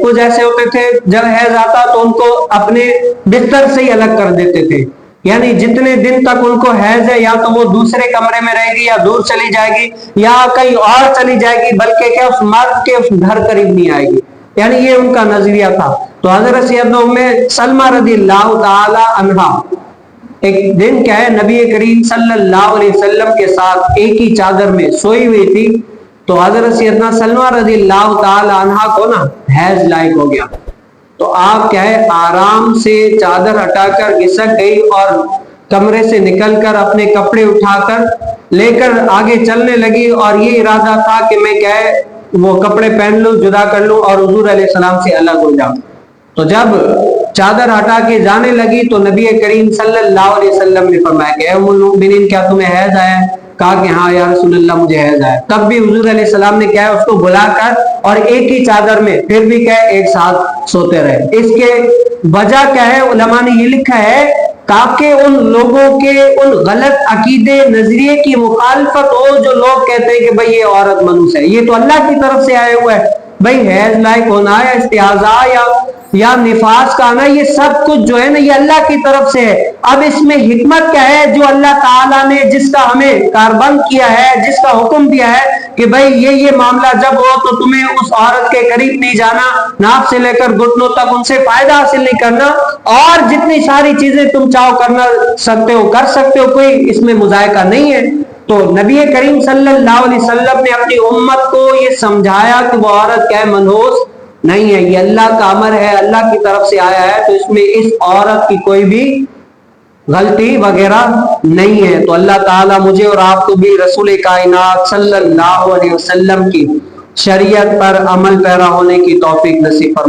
کچھ ایسے ہوتے تھے جب حیض آتا تو ان کو اپنے بستر سے ہی الگ کر دیتے تھے، یعنی جتنے دن تک ان کو حیض ہے یا تو وہ دوسرے کمرے میں رہے گی یا دور چلی جائے گی یا کہیں اور چلی جائے گی، بلکہ کیا اس مرد کے اس گھر قریب نہیں آئے گی، یعنی یہ ان کا نظریہ تھا۔ تو حضرت سیدنا ام سلمہ رضی اللہ تعالی عنہا ایک دن کیا ہے نبی کریم صلی اللہ علیہ وسلم کے ساتھ ایک ہی چادر میں سوئی ہوئی تھی، تو حضرت سیدنا سلمہ رضی اللہ تعالی عنہا کو نا حیض لاحق ہو گیا، تو آپ کیا ہے آرام سے چادر ہٹا کر گھسک گئی اور کمرے سے نکل کر اپنے کپڑے اٹھا کر لے کر آگے چلنے لگی، اور یہ ارادہ تھا کہ میں کیا ہے وہ کپڑے پہن لوں، جدا کر لوں اور حضور علیہ السلام سے الگ ہو جاؤں۔ تو جب چادر ہٹا کے جانے لگی تو نبی کریم صلی اللہ علیہ وسلم نے فرمایا کہ اے ام المؤمنین کیا تمہیں حیض آیا ہے؟ کہا کہ ہاں یا رسول اللہ مجھے حیض آیا۔ تب بھی حضور علیہ السلام نے کیا ہے اس کو بلا کر اور ایک ہی چادر میں پھر بھی کیا ہے ایک ساتھ سوتے رہے۔ اس کے وجہ کیا ہے علماء نے یہ لکھا ہے تاکہ ان لوگوں کے ان غلط عقیدے نظریے کی مخالفت ہو جو لوگ کہتے ہیں کہ بھئی یہ عورت منوس ہے، یہ تو اللہ کی طرف سے آیا ہوا ہے، بھئی حیض لائق ہونا یا استحاضہ یا نفاس کا آنا یہ سب کچھ جو ہے نا یہ اللہ کی طرف سے ہے۔ اب اس میں حکمت کیا ہے جو اللہ تعالیٰ نے جس کا ہمیں کاربند کیا ہے، جس کا حکم دیا ہے کہ بھئی یہ معاملہ جب ہو تو تمہیں اس عورت کے قریب نہیں جانا، ناف سے لے کر گھٹنوں تک ان سے فائدہ حاصل نہیں کرنا، اور جتنی ساری چیزیں تم چاہو کرنا سکتے ہو کر سکتے ہو، کوئی اس میں مذائقہ نہیں ہے۔ تو نبی کریم صلی اللہ علیہ وسلم نے اپنی امت کو یہ سمجھایا کہ وہ عورت کیا ہے منحوس نہیں ہے، یہ اللہ کا امر ہے، اللہ کی طرف سے آیا ہے، تو اس میں اس عورت کی کوئی بھی غلطی وغیرہ نہیں ہے۔ تو اللہ تعالیٰ مجھے اور آپ کو بھی رسول کائنات صلی اللہ علیہ وسلم کی شریعت پر عمل پیرا ہونے کی توفیق نصیب فرمائے۔